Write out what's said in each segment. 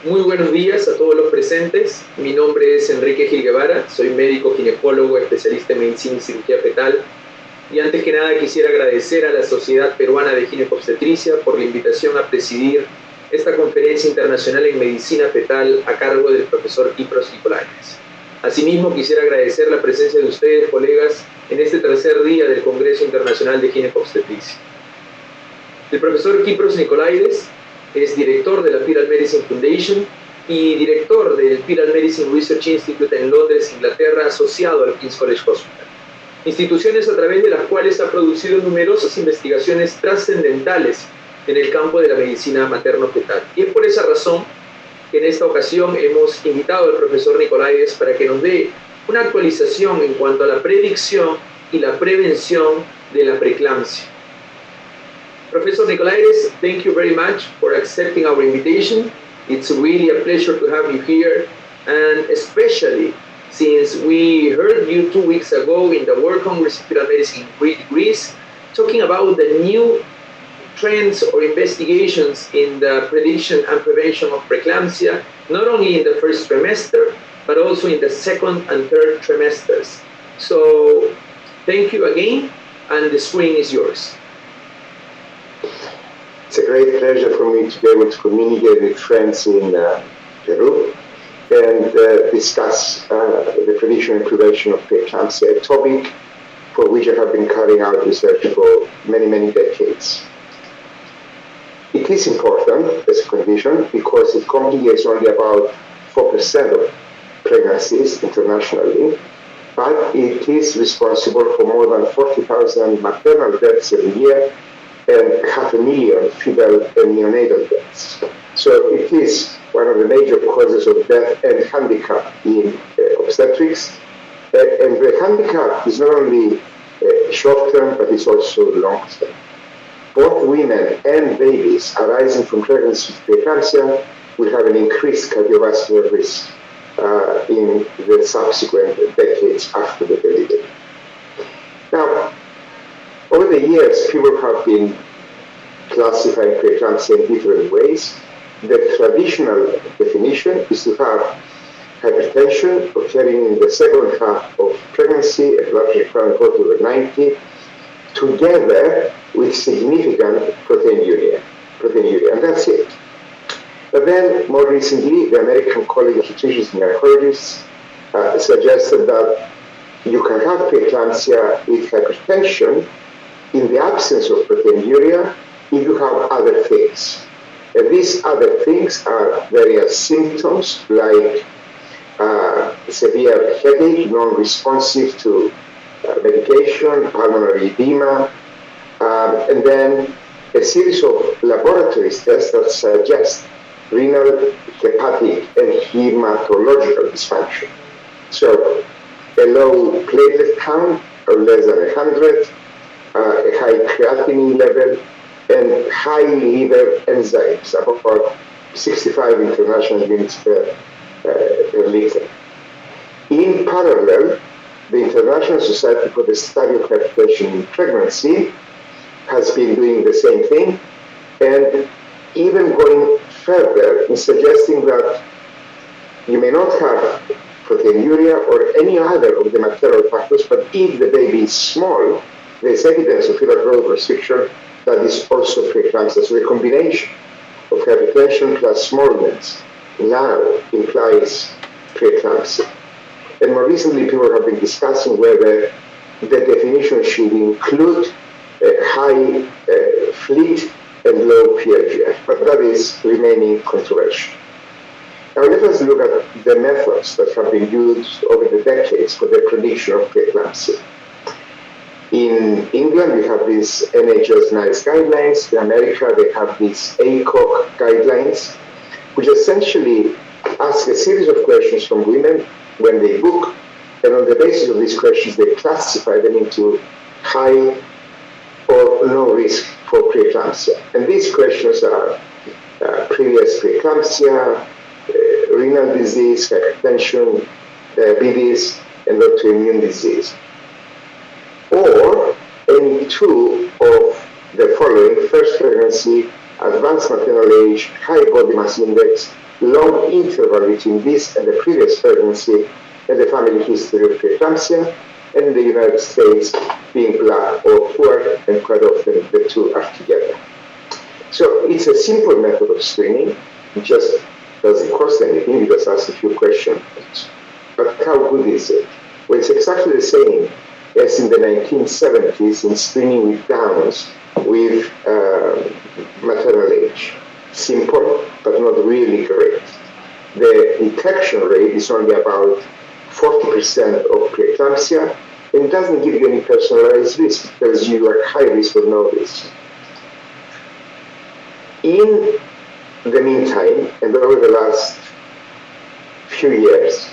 Muy buenos días a todos los presentes. Mi nombre es Enrique Gil Guevara, soy médico ginecólogo, especialista en medicina y cirugía fetal. Y antes que nada quisiera agradecer a la Sociedad Peruana de Ginecobstetricia por la invitación a presidir esta conferencia internacional en medicina fetal a cargo del profesor Kypros Nicolaides. Asimismo, quisiera agradecer la presencia de ustedes, colegas, en este tercer día del Congreso Internacional de Ginecobstetricia. El profesor Kypros Nicolaides es director de la Fetal Medicine Foundation y director del Fetal Medicine Research Institute en Londres, Inglaterra, asociado al King's College Hospital. Instituciones a través de las cuales ha producido numerosas investigaciones trascendentales en el campo de la medicina materno-fetal. Y es por esa razón que en esta ocasión hemos invitado al profesor Nicolaides para que nos dé una actualización en cuanto a la predicción y la prevención de la preeclampsia. Professor Nicolaides, thank you very much for accepting our invitation. It's really a pleasure to have you here, and especially since we heard you 2 weeks ago in the World Congress of Fetal Medicine in Greece, talking about the new trends or investigations in the prediction and prevention of preeclampsia, not only in the first trimester, but also in the second and third trimesters. So thank you again, and the screen is yours. It's a great pleasure for me to be able to communicate with friends in Peru and discuss the prediction and prevention of preeclampsia, a topic for which I have been carrying out research for many, many decades. It is important as a condition because it complicates only about 4% of pregnancies internationally, but it is responsible for more than 40,000 maternal deaths every year and 500,000 fetal and neonatal deaths. So it is one of the major causes of death and handicap in obstetrics. And the handicap is not only short-term, but it's also long-term. Both women and babies arising from pregnancy with preeclampsia will have an increased cardiovascular risk in the subsequent decades after the delivery. Now, over the years, people have been classifying preeclampsia in different ways. The traditional definition is to have hypertension occurring in the second half of pregnancy, a blood pressure of over 90, together with significant proteinuria, and that's it. But then, more recently, the American College of Physicians and Gynecologists suggested that you can have preeclampsia with hypertension in the absence of proteinuria if you have other things. And these other things are various symptoms like severe headache, non-responsive to medication, pulmonary edema, and then a series of laboratory tests that suggest renal, hepatic, and hematological dysfunction. So a low platelet count or less than 100, a high creatinine level, and high liver enzymes, about 65 international units per liter. In parallel, the International Society for the Study of Hypertension in Pregnancy has been doing the same thing, and even going further in suggesting that you may not have proteinuria or any other of the maternal factors, but if the baby is small, there is evidence of fetal growth restriction that is also preeclampsia. So the combination of hypertension plus smallness now implies preeclampsia. And more recently, people have been discussing whether the definition should include high FLIT and low PLGF, but that is remaining controversial. Now let us look at the methods that have been used over the decades for the prediction of preeclampsia. In England, we have these NHS NICE guidelines. In America, they have these ACOG guidelines, which essentially ask a series of questions from women when they book, and on the basis of these questions, they classify them into high or low risk for preeclampsia. And these questions are previous preeclampsia, renal disease, hypertension, diabetes, and autoimmune disease. Or any two of the following: first pregnancy, advanced maternal age, high body mass index, long interval between this and the previous pregnancy, and the family history of preeclampsia, and in the United States being black or poor, and quite often the two are together. So it's a simple method of screening. It just doesn't cost anything. We just ask a few questions. But how good is it? Well, it's exactly the same as in the 1970s in screening with Downs with maternal age. Simple, but not really great. The detection rate is only about 40% of preeclampsia, and it doesn't give you any personalized risk because you are high risk or no risk. In the meantime, and over the last few years,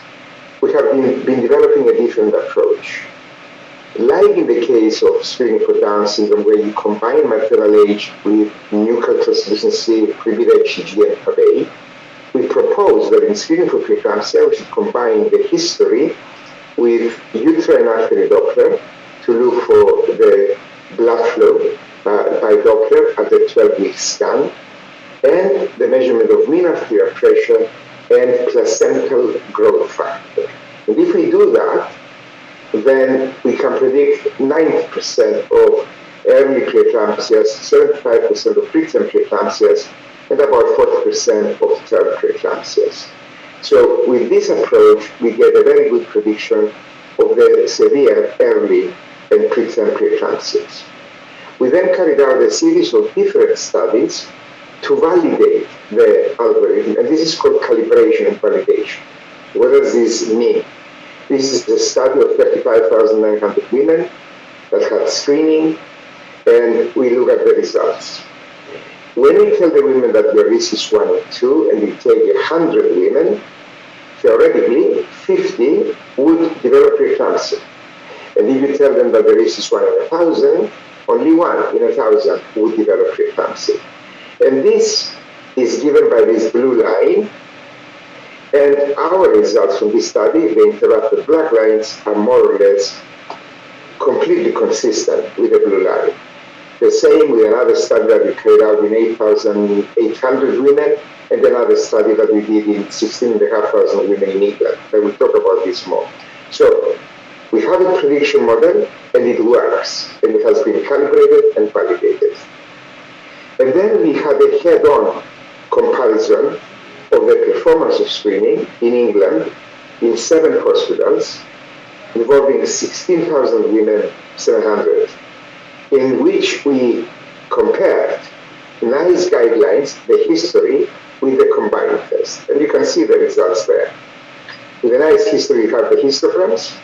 we have been developing a different approach. Like in the case of screening for Down syndrome, where you combine maternal age with nuclear translucency, prohibit HCG, and PABA, we propose that in screening for preeclampsia, we should combine the history with uterine artery Doppler to look for the blood flow by Doppler at the 12-week scan, and the measurement of mean arterial pressure and placental growth factor. And if we do that, then we can predict 90% of early preeclampsias, 75% of preterm preeclampsias, and about 40% of term preeclampsias. So with this approach, we get a very good prediction of the severe early and preterm preeclampsias. We then carried out a series of different studies to validate the algorithm, and this is called calibration and validation. What does this mean? This is a study of 35,900 women that had screening, and we look at the results. When we tell the women that their risk is 1 or 2, and we take 100 women, theoretically, 50 would develop preeclampsia. And if you tell them that the risk is 1 in 1,000, only 1 in 1,000 would develop preeclampsia. And this is given by this blue line. And our results from this study, the interrupted black lines, are more or less completely consistent with the blue line. The same with another study that we carried out in 8,800 women, and another study that we did in 16,500 women in England. I will talk about this more. So we have a prediction model, and it works, and it has been calibrated and validated. And then we had a head-on comparison of the performance of screening in England in 7 hospitals involving 16,000 women, 700, in which we compared NICE guidelines, the history, with the combined test. And you can see the results there. With the NICE history, we have the histograms.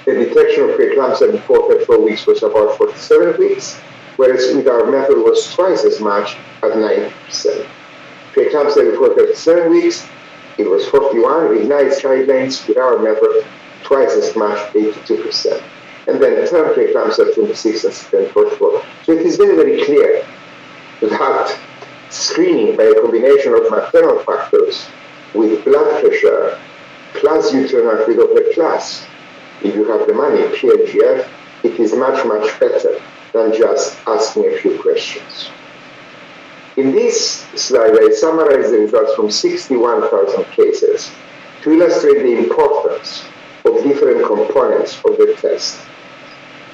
The detection of preeclampsia before 34 weeks was about 47 weeks, whereas with our method was twice as much at 90%. Preeclampsia before 37 weeks, it was 41. With NICE guidelines, with our method, twice as much, 82%. And then term preeclampsia, 26 and 44. So it is very, very clear that screening by a combination of maternal factors with blood pressure plus uterine artery Doppler plus, if you have the money, PLGF, it is much, much better than just asking a few questions. In this slide, I summarize the results from 61,000 cases to illustrate the importance of different components of the test.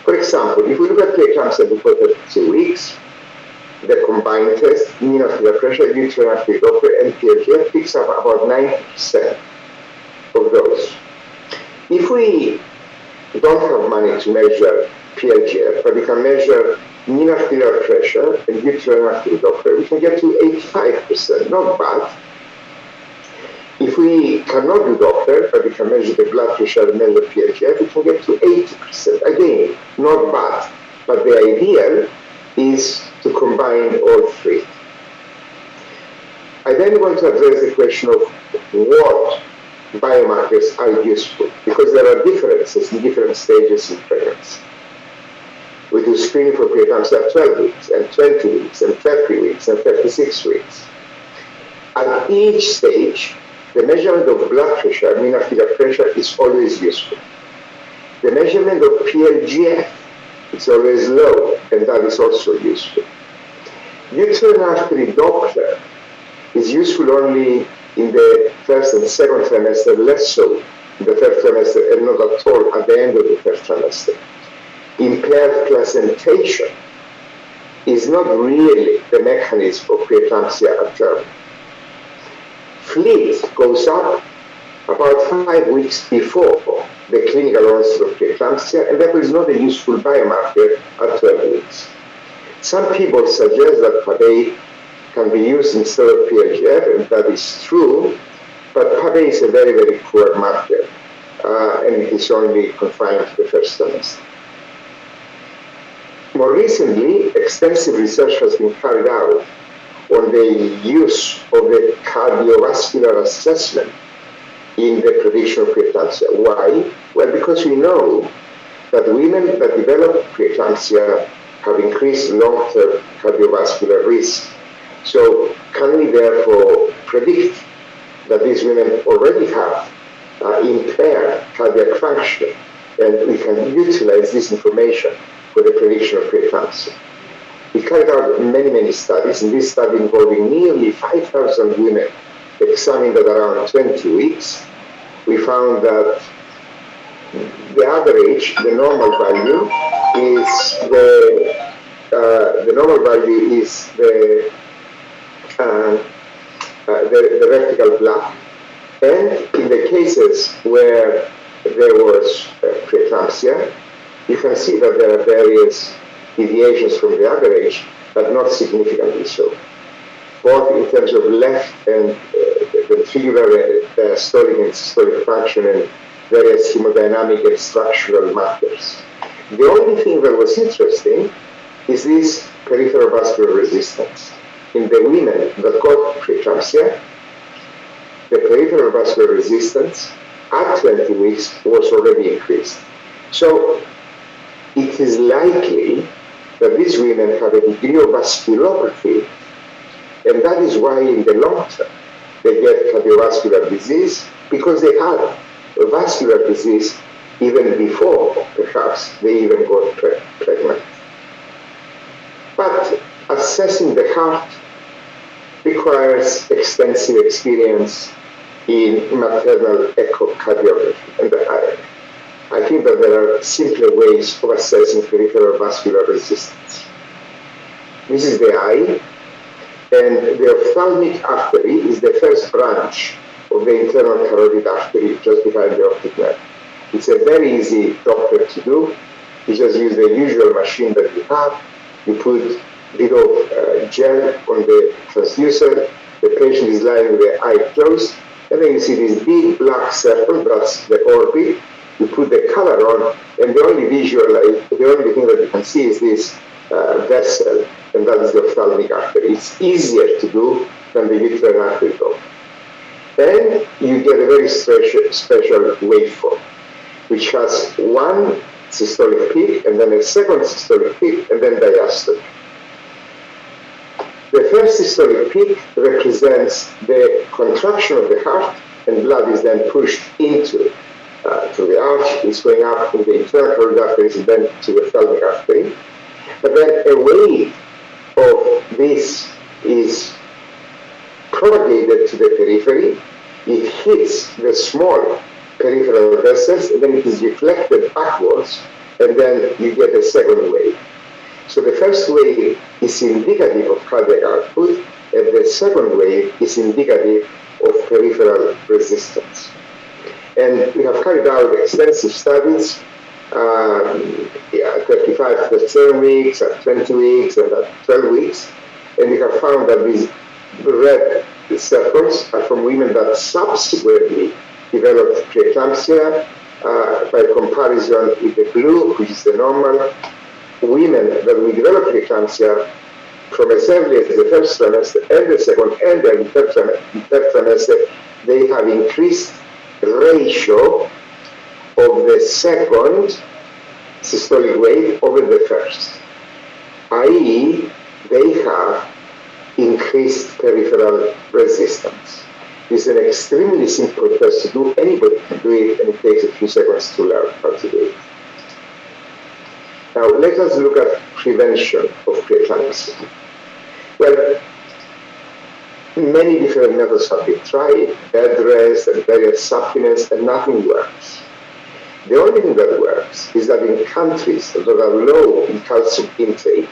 For example, if we look at preeclampsia before 32 weeks, the combined test, mean arterial pressure, uterine artery Doppler, and PLGF picks up about 90% of those. If we don't have money to measure PLGF, but we can measure mean arterial pressure and uterine artery Doppler, we can get to 85%, not bad. If we cannot do Doppler, but we can measure the blood pressure and measure PLGF, we can get to 80%. Again, not bad, but the ideal is to combine all three. I then want to address the question of what biomarkers are useful, because there are differences in different stages in pregnancy. We do screening for preeclampsia at 12 weeks, and 20 weeks, and 30 weeks, and 36 weeks. At each stage, the measurement of blood pressure, mean arterial pressure, is always useful. The measurement of PLGF is always low, and that is also useful. Uterine artery Doppler is useful only in the first and second trimester, less so in the third trimester, and not at all at the end of the third trimester. Impaired placentation is not really the mechanism of preeclampsia at term. FLIT goes up about 5 weeks before the clinical onset of preeclampsia, and therefore is not a useful biomarker at 12 weeks. Some people suggest that PAP can be used instead of PLGF, and that is true, but PAP is a very, very poor marker, and it is only confined to the first trimester. More recently, extensive research has been carried out on the use of the cardiovascular assessment in the prediction of preeclampsia. Why? Well, because we know that women that develop preeclampsia have increased long-term cardiovascular risk. So can we therefore predict that these women already have impaired cardiac function, and we can utilize this information for the prediction of preeclampsia? We carried out many, many studies. In this study involving nearly 5,000 women examined at around 20 weeks, we found that the average, the normal value is the vertical block. And in the cases where there was preeclampsia, you can see that there are various deviations from the average, but not significantly so, both in terms of left and ventricular diastolic and systolic function and various hemodynamic and structural markers. The only thing that was interesting is this peripheral vascular resistance. In the women that got preeclampsia, the peripheral vascular resistance at 20 weeks was already increased. So it is likely that these women have a degree of vasculopathy, and that is why in the long term they get cardiovascular disease, because they had a vascular disease even before perhaps they even got pregnant. But assessing the heart requires extensive experience in maternal echocardiography, and I think that there are simpler ways of assessing peripheral vascular resistance. This is the eye, and the ophthalmic artery is the first branch of the internal carotid artery just behind the optic nerve. It's a very easy Doppler to do. You just use the usual machine that you have. You put a bit of gel on the transducer. The patient is lying with the eye closed, and then you see this big black circle, that's the orbit. You put the color on, and the only thing that you can see is this vessel, and that is the ophthalmic artery. It's easier to do than the uterine artery though. Then you get a very special waveform, which has one systolic peak, and then a second systolic peak, and then diastole. The first systolic peak represents the contraction of the heart, and blood is then pushed into to the arch. It's going up in the internal carotid arteries and then to the ophthalmic artery. But then a wave of this is propagated to the periphery. It hits the small peripheral vessels, and then it is reflected backwards, and then you get a second wave. So the first wave is indicative of cardiac output, and the second wave is indicative of peripheral resistance. And we have carried out extensive studies, 35 to 7 weeks, at 20 weeks, and at 12 weeks, and we have found that these red circles are from women that subsequently developed preeclampsia. By comparison with the blue, which is the normal, women that will develop preeclampsia from as early as the first trimester and the second and then the third trimester, they have increased ratio of the second systolic wave over the first, i.e. they have increased peripheral resistance. It's an extremely simple test to do. Anybody can do it, and it takes a few seconds to learn how to do it. Now, let us look at prevention of preeclampsia. Well, Many different methods have been tried, bed rest and various supplements, and nothing works. The only thing that works is that in countries that are low in calcium intake,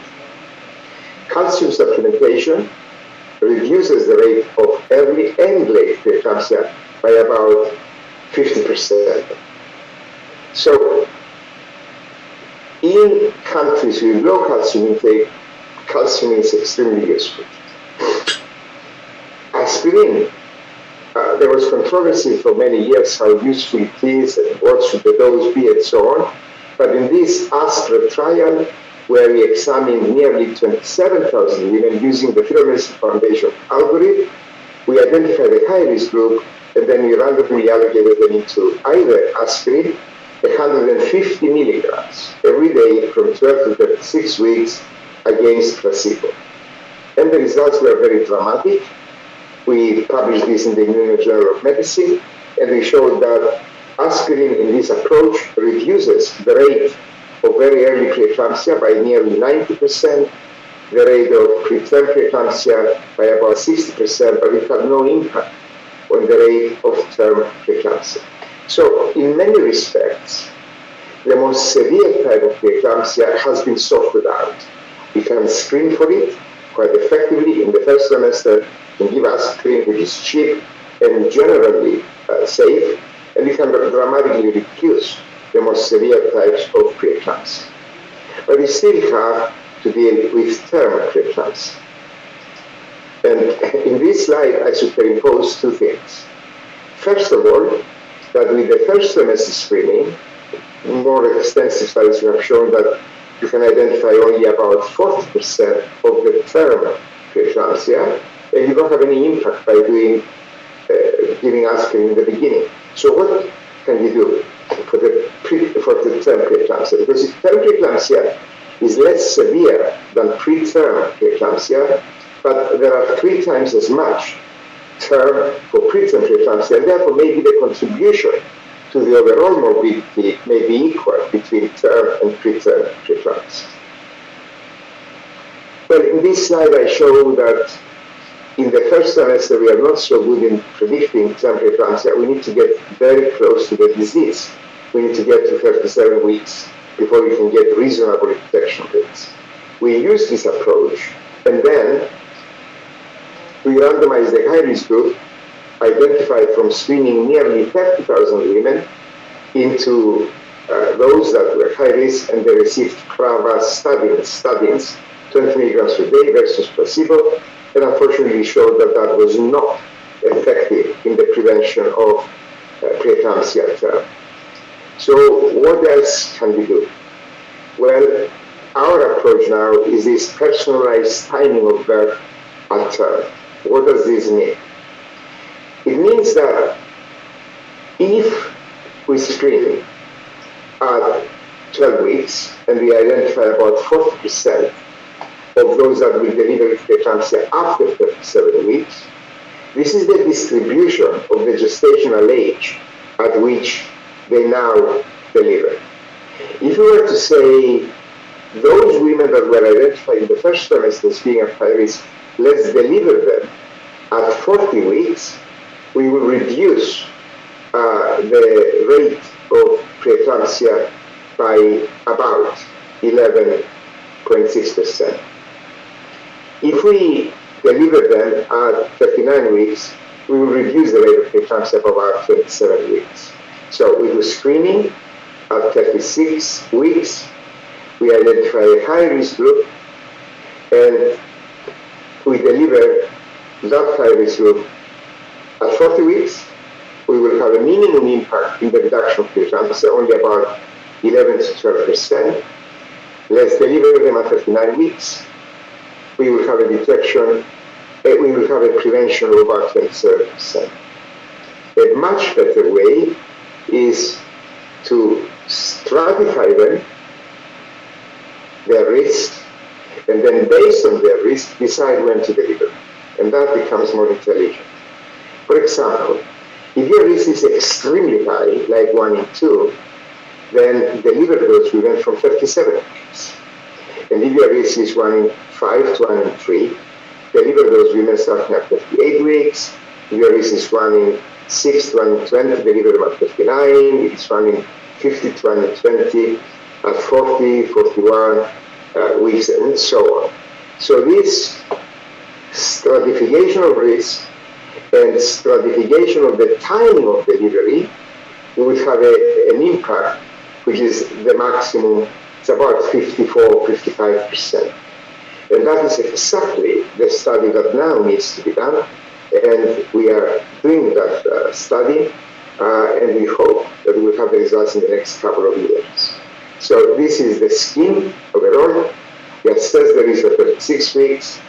calcium supplementation reduces the rate of early and late preeclampsia by about 50%. So, in countries with low calcium intake, calcium is extremely useful. Aspirin, there was controversy for many years how useful it is and what should the dose be and so on. But in this ASPRA trial, where we examined nearly 27,000 women using the Federal Medicine Foundation algorithm, we identified a high-risk group, and then we randomly allocated them into either aspirin, 150 milligrams every day from 12 to 36 weeks against placebo. And the results were very dramatic. We published this in the New England Journal of Medicine, and we showed that aspirin in this approach reduces the rate of very early preeclampsia by nearly 90%, the rate of preterm preeclampsia by about 60%, but it had no impact on the rate of term preeclampsia. So in many respects, the most severe type of preeclampsia has been sorted out. We can screen for it quite effectively in the first trimester and give aspirin, which is cheap and generally safe, and we can dramatically reduce the most severe types of preeclampsia. But we still have to deal with term preeclampsia. And in this slide, I superimpose two things. First of all, that with the first trimester screening, more extensive studies have shown that you can identify only about 40% of the term preeclampsia, and you don't have any impact by giving aspirin in the beginning. So what can you do for the term preeclampsia? Because term preeclampsia is less severe than preterm preeclampsia, but there are 3 times as much term for preterm preeclampsia, and therefore maybe the contribution to the overall morbidity may be equal between term and preterm preeclampsia. Well, in this slide I show that in the first trimester we are not so good in predicting term preeclampsia. We need to get very close to the disease. We need to get to 37 weeks before we can get reasonable detection rates. We use this approach, and then we randomize the high-risk group, identified from screening nearly 30,000 women, into those that were high risk, and they received statins, 20 milligrams per day versus placebo, and unfortunately showed that that was not effective in the prevention of preeclampsia term. So what else can we do? Well, our approach now is this personalized timing of birth at term. What does this mean? It means that if we screen at 12 weeks and we identify about 40% of those that will deliver preeclampsia after 37 weeks, this is the distribution of the gestational age at which they now deliver. If we were to say those women that were identified in the first trimester as being at high risk, let's deliver them at 40 weeks, we will reduce the rate of preeclampsia by about 11.6%. If we deliver them at 39 weeks, we will reduce the rate of preeclampsia by about 27 weeks. So we do screening at 36 weeks, we identify a high-risk group, and we deliver that high-risk group at 40 weeks. We will have a minimum impact in the reduction of preeclampsia, only about 11 to 12%. Let's deliver them at 39 weeks. We will have a detection, we will have a prevention of about 27%. A much better way is to stratify them, their risk, and then based on their risk, decide when to deliver. And that becomes more intelligent. For example, if your risk is extremely high, like 1 in 2, then deliver those women from 37 weeks. And if your risk is 1 in 5 to 1 in 3, the liver of those women starting at 38 weeks. Uterus is running 6 to 120, the liver at 39, it's running 50 to 120 at 40, 41 weeks, and so on. So this stratification of risk and stratification of the timing of delivery would have an impact, which is the maximum, it's about 54, 55%. And that is exactly the study that now needs to be done. And we are doing that study, and we hope that we'll have the results in the next couple of years. So this is the scheme overall. We assess the risk at 36 weeks.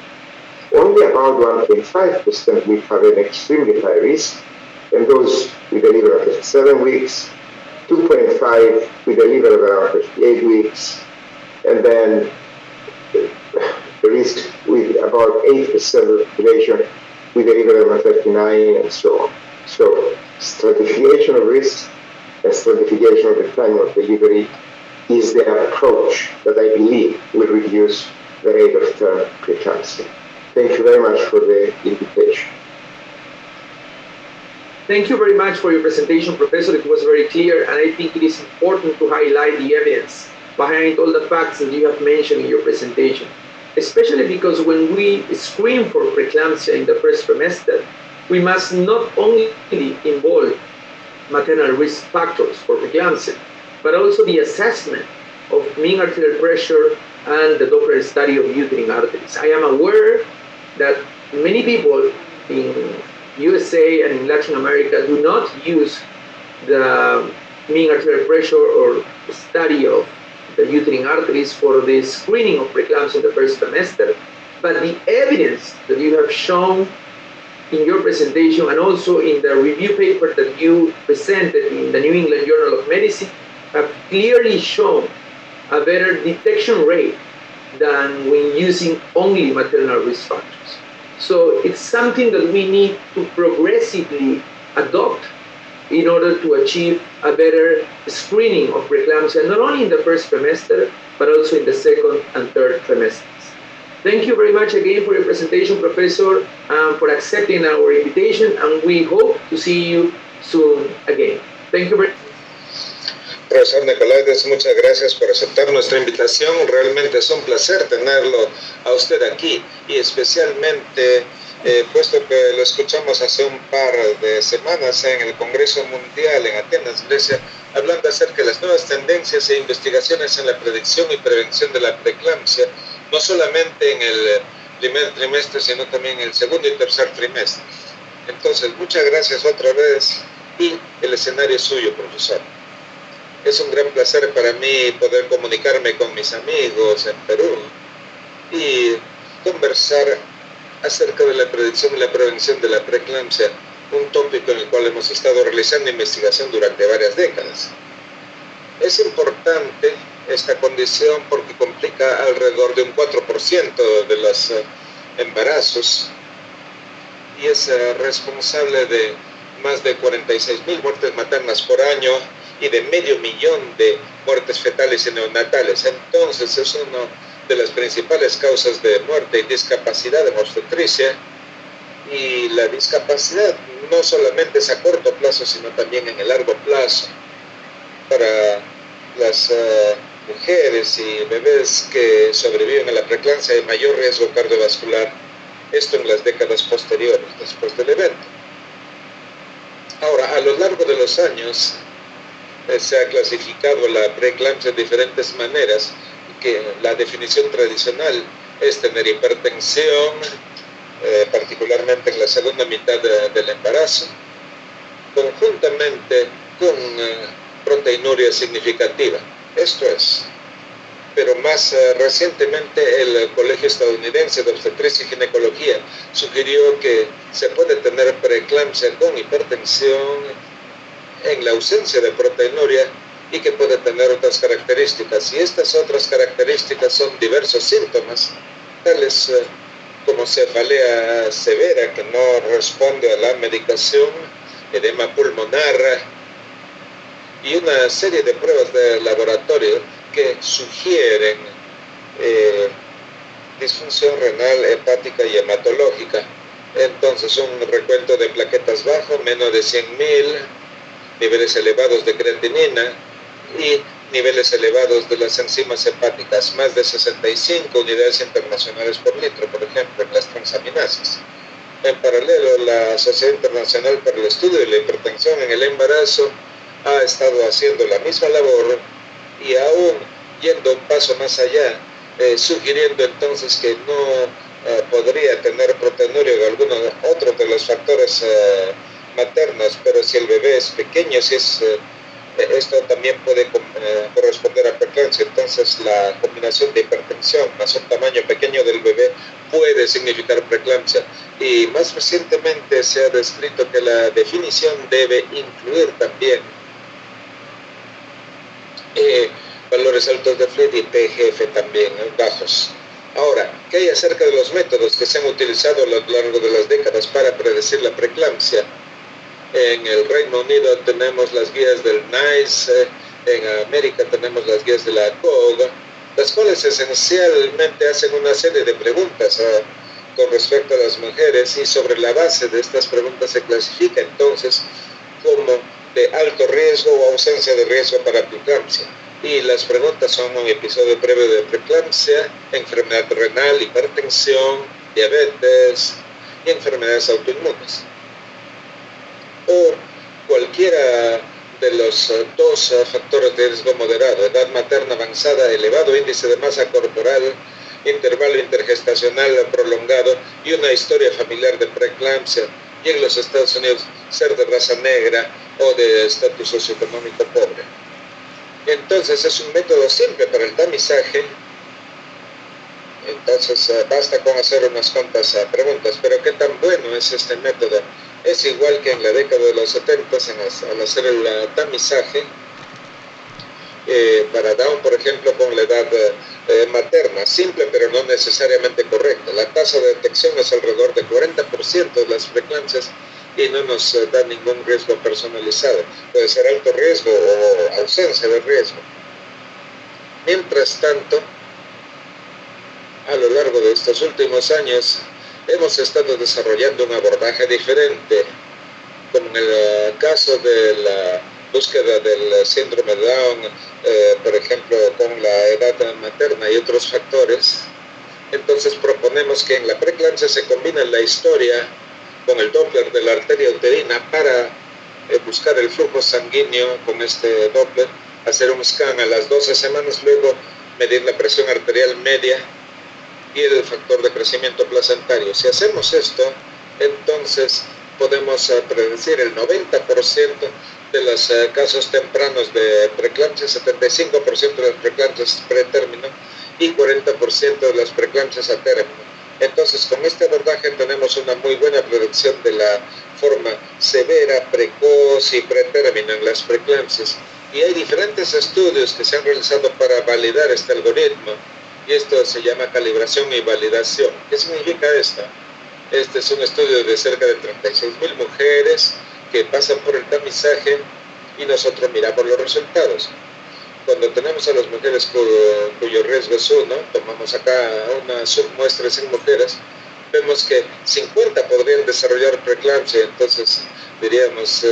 Only about 1.5% will have an extremely high risk, and those with a liver at 37 weeks, 2.5 with a liver at around 38 weeks, and then the risk with about 8% of the population with a liver at 39, and so on. So stratification of risk and stratification of the time of delivery is the approach that I believe will reduce the rate of term preeclampsia. Thank you very much for the invitation. Thank you very much for your presentation, Professor. It was very clear, and I think it is important to highlight the evidence behind all the facts that you have mentioned in your presentation, especially because when we screen for preeclampsia in the first trimester, we must not only involve maternal risk factors for preeclampsia, but also the assessment of mean arterial pressure and the Doppler study of uterine arteries. I am aware that many people in USA and in Latin America do not use the mean arterial pressure or study of the uterine arteries for the screening of preeclampsia in the first trimester, but the evidence that you have shown in your presentation and also in the review paper that you presented in the New England Journal of Medicine have clearly shown a better detection rate than when using only maternal risk factors. So it's something that we need to progressively adopt in order to achieve a better screening of preeclampsia, not only in the first trimester, but also in the second and third trimesters. Thank you very much again for your presentation, Professor, for accepting our invitation, and we hope to see you soon again. Thank you very much. Profesor Nicolaides, muchas gracias por aceptar nuestra invitación. Realmente es un placer tenerlo a usted aquí, y especialmente puesto que lo escuchamos hace un par de semanas en el Congreso Mundial en Atenas, Grecia, hablando acerca de las nuevas tendencias e investigaciones en la predicción y prevención de la preeclampsia, no solamente en el primer trimestre, sino también en el segundo y tercer trimestre. Entonces, muchas gracias otra vez, y el escenario es suyo, profesor. Es un gran placer para mí poder comunicarme con mis amigos en Perú y conversar acerca de la predicción y la prevención de la preeclampsia, un tópico en el cual hemos estado realizando investigación durante varias décadas. Es importante esta condición porque complica alrededor de un 4% de los embarazos y es responsable de más de 46,000 muertes maternas por año y de 500,000 de muertes fetales y neonatales. Entonces es una de las principales causas de muerte y discapacidad en obstetricia, y la discapacidad no solamente es a corto plazo, sino también en el largo plazo. Para las mujeres y bebés que sobreviven a la preeclampsia hay mayor riesgo cardiovascular, esto en las décadas posteriores después del evento. Ahora, a lo largo de los años se ha clasificado la preeclampsia de diferentes maneras, que la definición tradicional es tener hipertensión, particularmente en la segunda mitad del embarazo, conjuntamente con proteinuria significativa. Esto es. Pero más recientemente el Colegio Estadounidense de Obstetricia y Ginecología sugirió que se puede tener preeclampsia con hipertensión en la ausencia de proteinuria y que puede tener otras características. Y estas otras características son diversos síntomas, tales como cefalea severa que no responde a la medicación, edema pulmonar y una serie de pruebas de laboratorio que sugieren disfunción renal, hepática y hematológica. Entonces, un recuento de plaquetas bajo, menos de 100.000, niveles elevados de creatinina y niveles elevados de las enzimas hepáticas, más de 65 unidades internacionales por litro, por ejemplo, en las transaminasas. En paralelo, la Sociedad Internacional para el Estudio de la Hipertensión en el Embarazo ha estado haciendo la misma labor y aún yendo un paso más allá, sugiriendo entonces que no podría tener proteinuria o alguno otro de los factores maternos, pero si el bebé es pequeño, si es, esto también puede corresponder a preeclampsia. Entonces la combinación de hipertensión más un tamaño pequeño del bebé puede significar preeclampsia. Y más recientemente se ha descrito que la definición debe incluir también valores altos de FLIT y PGF también bajos. Ahora, ¿qué hay acerca de los métodos que se han utilizado a lo largo de las décadas para predecir la preeclampsia? En el Reino Unido tenemos las guías del NICE, en América tenemos las guías de la COG, las cuales esencialmente hacen una serie de preguntas con respecto a las mujeres, y sobre la base de estas preguntas se clasifica entonces como de alto riesgo o ausencia de riesgo para preeclampsia. Y las preguntas son un episodio previo de preeclampsia, enfermedad renal, hipertensión, diabetes y enfermedades autoinmunes. O cualquiera de los dos factores de riesgo moderado: edad materna avanzada, elevado índice de masa corporal, intervalo intergestacional prolongado y una historia familiar de preeclampsia, y en los Estados Unidos ser de raza negra o de estatus socioeconómico pobre. Entonces es un método simple para el tamizaje. Entonces basta con hacer unas cuantas preguntas. Pero ¿qué tan bueno es este método? Es igual que en la década de los 70 al hacer el tamizaje para Down, por ejemplo, con la edad materna, simple pero no necesariamente correcta. La tasa de detección es alrededor del 40% de las preeclampsias y no nos da ningún riesgo personalizado. Puede ser alto riesgo o ausencia de riesgo. Mientras tanto, a lo largo de estos últimos años, hemos estado desarrollando un abordaje diferente, como en el caso de la búsqueda del síndrome de Down, por ejemplo, con la edad materna y otros factores. Entonces proponemos que en la preeclampsia se combine la historia con el Doppler de la arteria uterina para buscar el flujo sanguíneo con este Doppler, hacer un scan a las 12 semanas, luego medir la presión arterial media y el factor de crecimiento placentario. Si hacemos esto, entonces podemos predecir el 90% de los casos tempranos de preeclampsia, 75% de las preeclampsias pretérmino y 40% de las preeclampsias a término. Entonces, con este abordaje tenemos una muy buena predicción de la forma severa, precoz y pretérmino en las preeclampsias. Y hay diferentes estudios que se han realizado para validar este algoritmo, y esto se llama calibración y validación. ¿Qué significa esto? Este es un estudio de cerca de 36.000 mujeres que pasan por el tamizaje y nosotros miramos los resultados. Cuando tenemos a las mujeres cuyo riesgo es 1, tomamos acá una submuestra de 100 mujeres, vemos que 50 podrían desarrollar preeclampsia. Entonces diríamos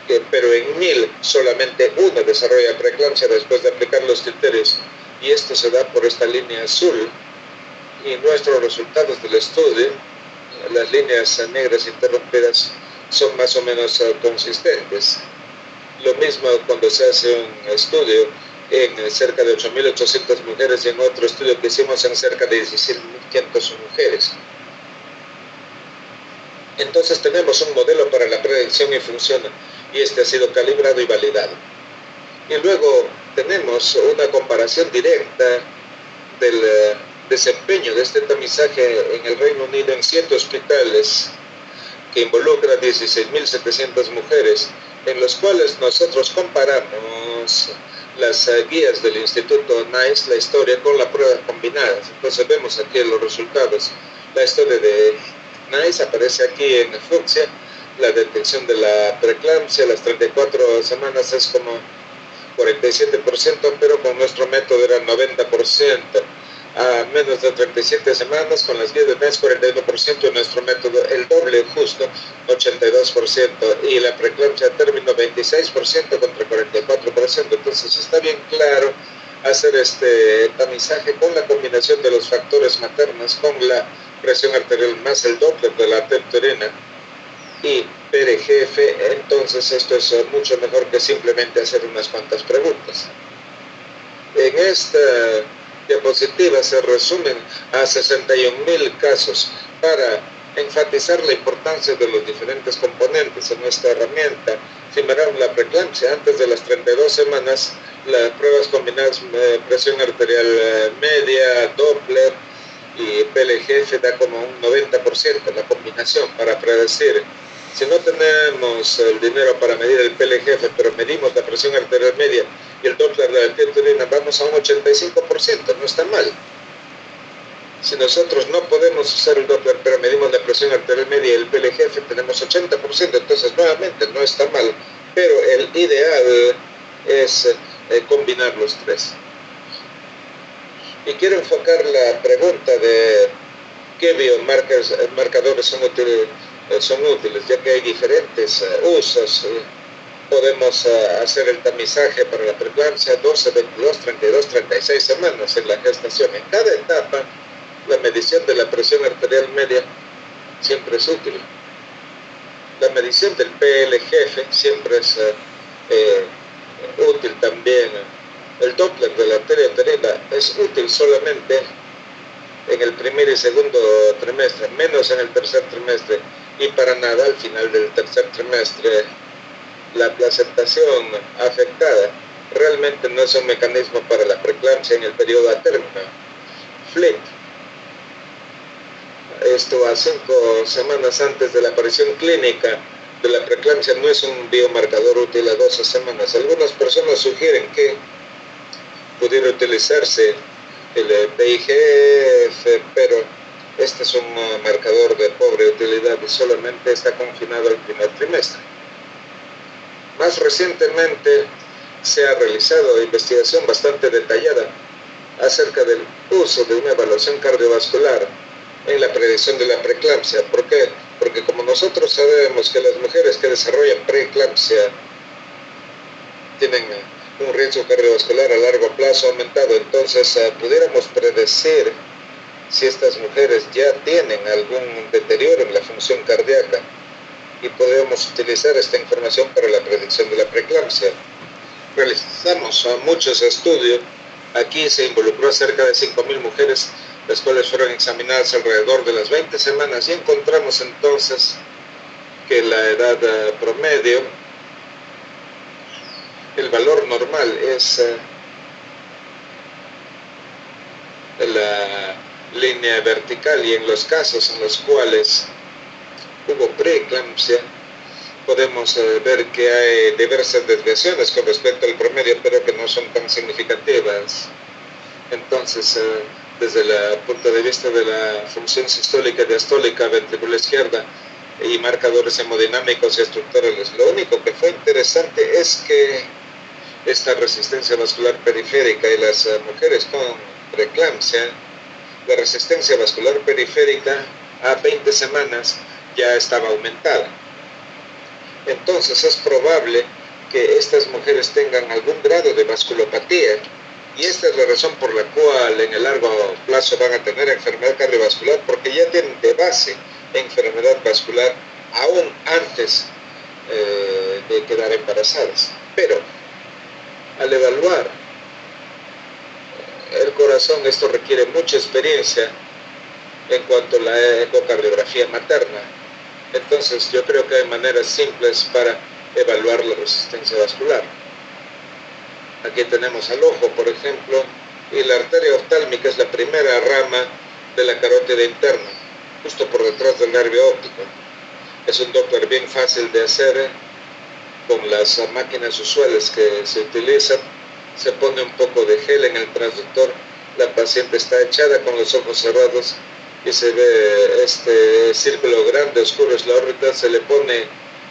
que, pero en 1000 solamente 1 desarrolla preeclampsia después de aplicar los criterios, y esto se da por esta línea azul. Y nuestros resultados del estudio, las líneas negras interrumpidas, son más o menos consistentes. Lo mismo cuando se hace un estudio en cerca de 8.800 mujeres y en otro estudio que hicimos en cerca de 16.500 mujeres. Entonces tenemos un modelo para la predicción y funciona, y este ha sido calibrado y validado. Y luego tenemos una comparación directa del desempeño de este tamizaje en el Reino Unido en 7 hospitales que involucra 16.700 mujeres, en los cuales nosotros comparamos las guías del Instituto NICE, la historia, con la prueba combinada. Entonces vemos aquí los resultados. La historia de NICE aparece aquí en fucsia. La detección de la preeclampsia a las 34 semanas es como 47%, pero con nuestro método era 90%. a menos de 37 semanas, con las guías de mes 41% y nuestro método el doble justo 82%, y la preeclampsia a término 26% contra 44%. Entonces está bien claro hacer este tamizaje con la combinación de los factores maternos, con la presión arterial más el Doppler de la temperatura y PRGF. Entonces esto es mucho mejor que simplemente hacer unas cuantas preguntas. En esta diapositiva se resumen a 61,000 casos para enfatizar la importancia de los diferentes componentes en nuestra herramienta. Si miramos la preeclampsia antes de las 32 semanas, las pruebas combinadas presión arterial media, Doppler y PLGF da como un 90% la combinación para predecir. Si no tenemos el dinero para medir el PLGF, pero medimos la presión arterial media y el Doppler de la arterial, vamos a un 85%, no está mal. Si nosotros no podemos usar el Doppler, pero medimos la presión arterial media y el PLGF, tenemos 80%, entonces nuevamente no está mal, pero el ideal es combinar los tres. Y quiero enfocar la pregunta de qué biomarcadores son útiles, ya que hay diferentes usos. Podemos hacer el tamizaje para la preeclampsia 12, 22, 32, 36 semanas en la gestación. En cada etapa, la medición de la presión arterial media siempre es útil. La medición del PLGF siempre es útil también. El Doppler de la arteria uterina es útil solamente en el primer y segundo trimestre, menos en el tercer trimestre, y para nada al final del tercer trimestre. La placentación afectada realmente no es un mecanismo para la preeclampsia en el periodo a término. FLIP, esto a 5 semanas antes de la aparición clínica de la preeclampsia, no es un biomarcador útil a 12 semanas. Algunas personas sugieren que pudiera utilizarse el PIGF, pero este es un marcador de pobre utilidad y solamente está confinado al primer trimestre. Más recientemente se ha realizado investigación bastante detallada acerca del uso de una evaluación cardiovascular en la predicción de la preeclampsia. ¿Por qué? Porque como nosotros sabemos que las mujeres que desarrollan preeclampsia tienen un riesgo cardiovascular a largo plazo aumentado, entonces pudiéramos predecir si estas mujeres ya tienen algún deterioro en la función cardíaca y podríamos utilizar esta información para la predicción de la preeclampsia. Realizamos muchos estudios. Aquí se involucró a cerca de 5,000 mujeres, las cuales fueron examinadas alrededor de las 20 semanas, y encontramos entonces que la edad promedio, el valor normal es la línea vertical, y en los casos en los cuales hubo preeclampsia podemos ver que hay diversas desviaciones con respecto al promedio, pero que no son tan significativas. Entonces, desde el punto de vista de la función sistólica y diastólica ventrícula izquierda y marcadores hemodinámicos y estructurales, lo único que fue interesante es que esta resistencia vascular periférica y las mujeres con preeclampsia, la resistencia vascular periférica a 20 semanas ya estaba aumentada. Entonces es probable que estas mujeres tengan algún grado de vasculopatía, y esta es la razón por la cual en el largo plazo van a tener enfermedad cardiovascular, porque ya tienen de base enfermedad vascular aún antes de quedar embarazadas. Pero al evaluar el corazón, esto requiere mucha experiencia en cuanto a la ecocardiografía materna. Entonces yo creo que hay maneras simples para evaluar la resistencia vascular. Aquí tenemos al ojo, por ejemplo, y la arteria oftálmica es la primera rama de la carótida interna, justo por detrás del nervio óptico. Es un Doppler bien fácil de hacer con las máquinas usuales que se utilizan. Se pone un poco de gel en el transductor, la paciente está echada con los ojos cerrados y se ve este círculo grande, oscuro, es la órbita, se le pone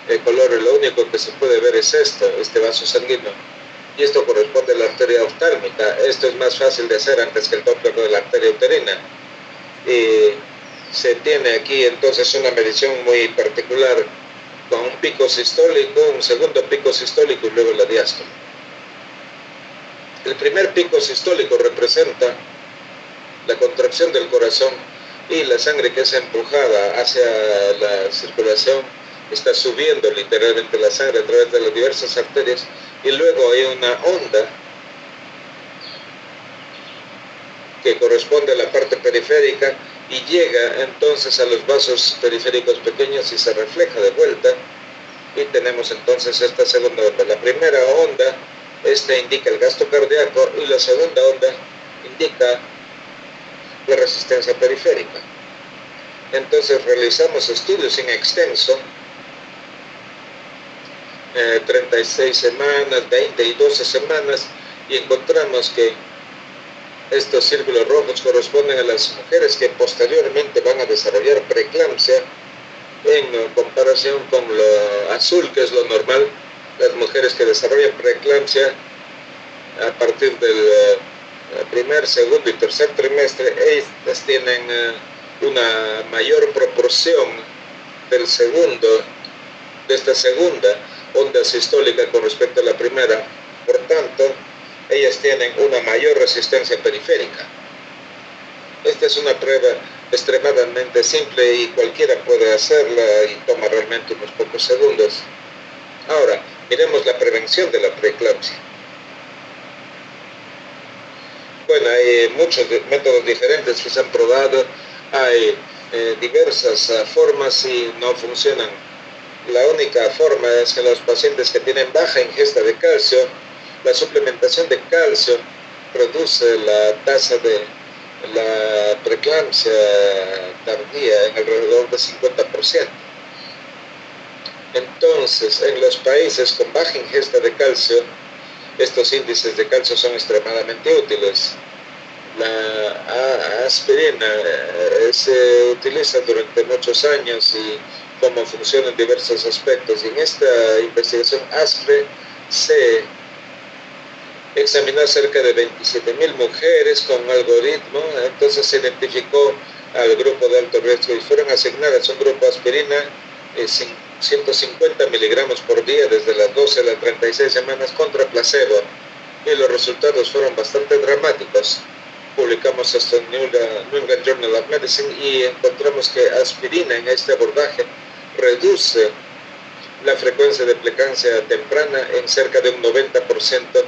el color, y lo único que se puede ver es esto, este vaso sanguíneo. y esto corresponde a la arteria oftálmica. Esto es más fácil de hacer antes que el Doppler de la arteria uterina. Y se tiene aquí entonces una medición muy particular con un pico sistólico, un segundo pico sistólico y luego la diástole. El primer pico sistólico representa la contracción del corazón y la sangre que es empujada hacia la circulación, está subiendo literalmente la sangre a través de las diversas arterias, y luego hay una onda que corresponde a la parte periférica y llega entonces a los vasos periféricos pequeños y se refleja de vuelta, y tenemos entonces esta segunda onda. La primera onda, indica el gasto cardíaco, y la segunda onda indica la resistencia periférica. Entonces realizamos estudios in extenso, 36 semanas, 20 y 12 semanas, y encontramos que estos círculos rojos corresponden a las mujeres que posteriormente van a desarrollar preeclampsia, en comparación con lo azul, que es lo normal. Las mujeres que desarrollan preeclampsia a partir del primer, segundo y tercer trimestre, ellas tienen una mayor proporción de esta segunda onda sistólica con respecto a la primera. Por tanto, ellas tienen una mayor resistencia periférica. Esta es una prueba extremadamente simple y cualquiera puede hacerla y toma realmente unos pocos segundos. Ahora, miremos la prevención de la preeclampsia. Bueno, hay muchos métodos diferentes que se han probado, hay diversas formas y no funcionan. La única forma es que los pacientes que tienen baja ingesta de calcio, la suplementación de calcio produce la tasa de la preeclampsia tardía en alrededor de 50%. Entonces, en los países con baja ingesta de calcio, estos índices de calcio son extremadamente útiles. La aspirina se utiliza durante muchos años y cómo funciona en diversos aspectos. Y en esta investigación ASPRE se examinó cerca de 27,000 mujeres con un algoritmo. Entonces se identificó al grupo de alto riesgo y fueron asignadas un grupo de aspirina 150 miligramos por día desde las 12 a las 36 semanas contra placebo, y los resultados fueron bastante dramáticos. Publicamos esto en New England Journal of Medicine y encontramos que aspirina en este abordaje reduce la frecuencia de preeclampsia temprana en cerca de un 90%.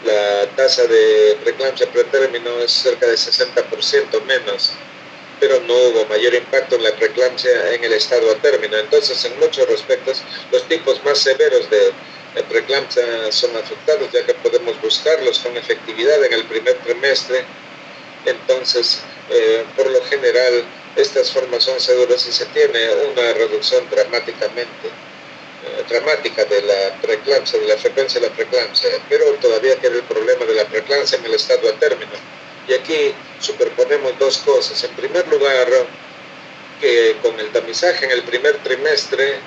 La tasa de preeclampsia pretérmino es cerca de 60% menos, pero no hubo mayor impacto en la preeclampsia en el estado a término. Entonces, en muchos respectos, los tipos más severos de preeclampsia son afectados, ya que podemos buscarlos con efectividad en el primer trimestre. Entonces, por lo general, estas formas son seguras y se tiene una reducción dramática de la preeclampsia, de la frecuencia de la preeclampsia, pero todavía queda el problema de la preeclampsia en el estado a término. Y aquí superponemos dos cosas. En primer lugar, que con el tamizaje en el primer trimestre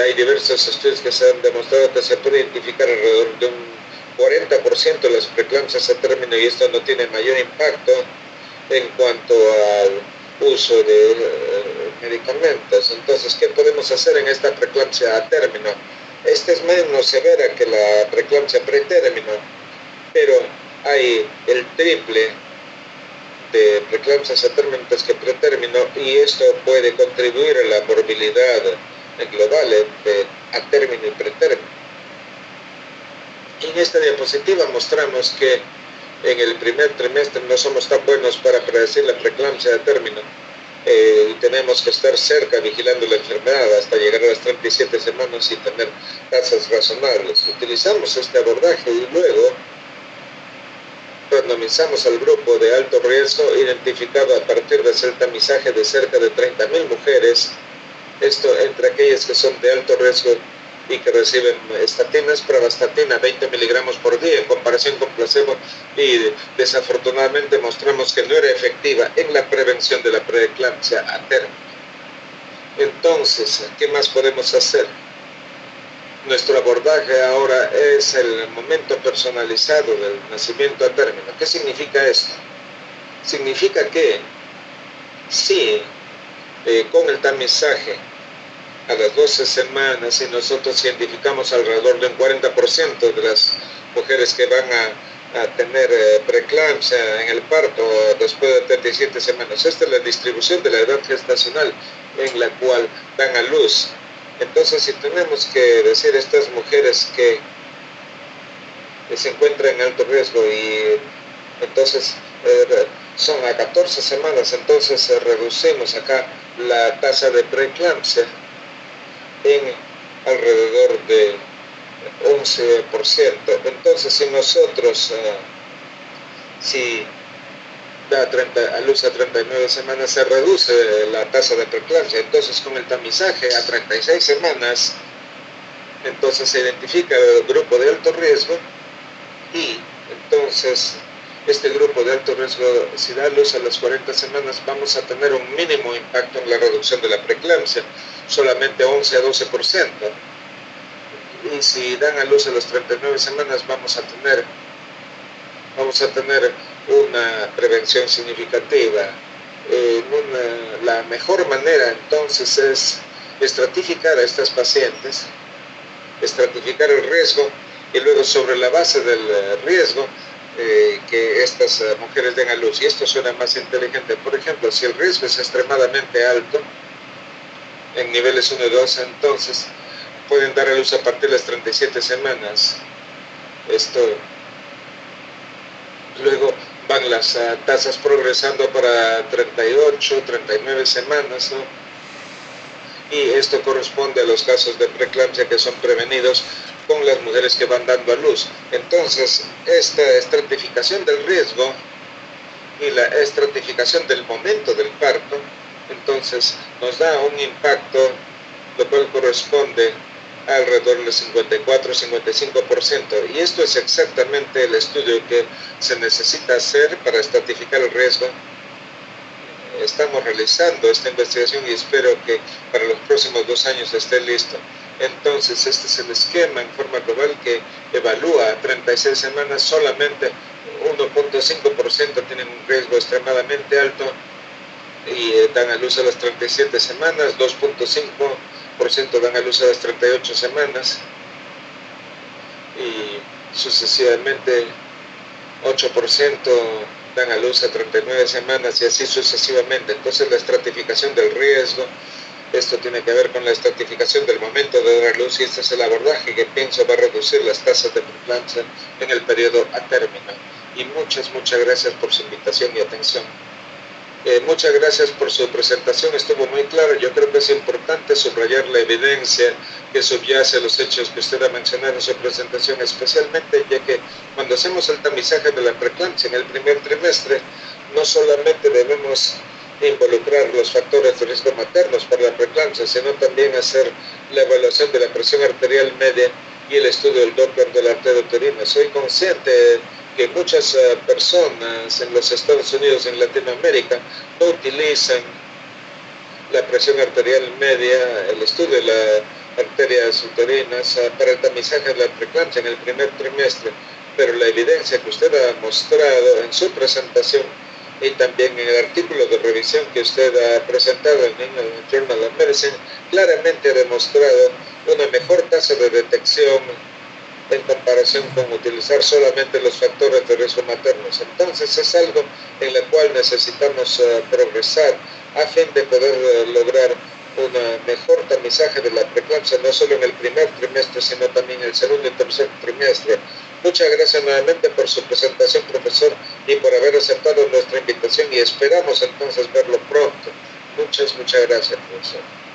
hay diversos estudios que se han demostrado que se puede identificar alrededor de un 40% de las preeclampsias a término, y esto no tiene mayor impacto en cuanto al uso de medicamentos. Entonces, ¿qué podemos hacer en esta preeclampsia a término? Esta es menos severa que la preeclampsia pretérmino, pero hay el triple de preeclampsias a término que pretérmino, y esto puede contribuir a la morbilidad global de a término y pretérmino. En esta diapositiva mostramos que en el primer trimestre no somos tan buenos para predecir la preeclampsia a término, y tenemos que estar cerca vigilando la enfermedad hasta llegar a las 37 semanas y tener tasas razonables. Utilizamos este abordaje y luego randomizamos al grupo de alto riesgo identificado a partir de el tamizaje de cerca de 30,000 mujeres, esto entre aquellas que son de alto riesgo y que reciben estatinas, pravastatina 20 miligramos por día en comparación con placebo, y desafortunadamente mostramos que no era efectiva en la prevención de la preeclampsia a término. Entonces, ¿qué más podemos hacer? Nuestro abordaje ahora es el momento personalizado del nacimiento a término. ¿Qué significa esto? Significa que si con el tamizaje a las 12 semanas y nosotros identificamos alrededor de un 40% de las mujeres que van a tener preeclampsia en el parto después de 37 semanas. Esta es la distribución de la edad gestacional en la cual dan a luz. Entonces, si tenemos que decir a estas mujeres que se encuentran en alto riesgo y entonces son a 14 semanas, entonces reducimos acá la tasa de preeclampsia en alrededor de 11%. Entonces, si nosotros, si da a luz a 39 semanas, se reduce la tasa de preeclampsia. Entonces, con el tamizaje a 36 semanas, entonces se identifica el grupo de alto riesgo y entonces este grupo de alto riesgo, si da a luz a las 40 semanas, vamos a tener un mínimo impacto en la reducción de la preeclampsia, solamente 11 a 12%. Y si dan a luz a las 39 semanas, vamos a tener una prevención significativa. La mejor manera entonces es estratificar a estas pacientes, estratificar el riesgo y luego sobre la base del riesgo que estas mujeres den a luz. Y esto suena más inteligente. Por ejemplo, si el riesgo es extremadamente alto, en niveles 1 y 2, entonces pueden dar a luz a partir de las 37 semanas. Luego van las tasas progresando para 38, 39 semanas, ¿no? Y esto corresponde a los casos de preeclampsia que son prevenidos con las mujeres que van dando a luz. Entonces, esta estratificación del riesgo y la estratificación del momento del parto, entonces nos da un impacto, lo cual corresponde a alrededor del 54-55%. Y esto es exactamente el estudio que se necesita hacer para estratificar el riesgo. Estamos realizando esta investigación y espero que para los próximos 2 años esté listo. Entonces, este es el esquema en forma global que evalúa a 36 semanas, solamente 1.5% tienen un riesgo extremadamente alto y dan a luz a las 37 semanas, 2.5% dan a luz a las 38 semanas y sucesivamente 8% dan a luz a 39 semanas y así sucesivamente. Entonces, la estratificación del riesgo, esto tiene que ver con la estratificación del momento de dar a luz y este es el abordaje que pienso va a reducir las tasas de preeclampsia en el periodo a término. Y muchas gracias por su invitación y atención. Muchas gracias por su presentación, estuvo muy claro. Yo creo que es importante subrayar la evidencia que subyace a los hechos que usted ha mencionado en su presentación, especialmente ya que cuando hacemos el tamizaje de la preeclampsia en el primer trimestre, no solamente debemos involucrar los factores de riesgo maternos para la preeclampsia, sino también hacer la evaluación de la presión arterial media y el estudio del Doppler de la arteria uterina. Soy consciente que muchas personas en los Estados Unidos y en Latinoamérica no utilizan la presión arterial media, el estudio de las arterias uterinas para el tamizaje de la preeclampsia en el primer trimestre, pero la evidencia que usted ha mostrado en su presentación y también en el artículo de revisión que usted ha presentado en el Journal of Medicine, claramente ha demostrado una mejor tasa de detección en comparación con utilizar solamente los factores de riesgo maternos. Entonces es algo en lo cual necesitamos progresar a fin de poder lograr un mejor tamizaje de la preeclampsia, no solo en el primer trimestre, sino también en el segundo y tercer trimestre. Muchas gracias nuevamente por su presentación, profesor, y por haber aceptado nuestra invitación y esperamos entonces verlo pronto. Muchas gracias, profesor.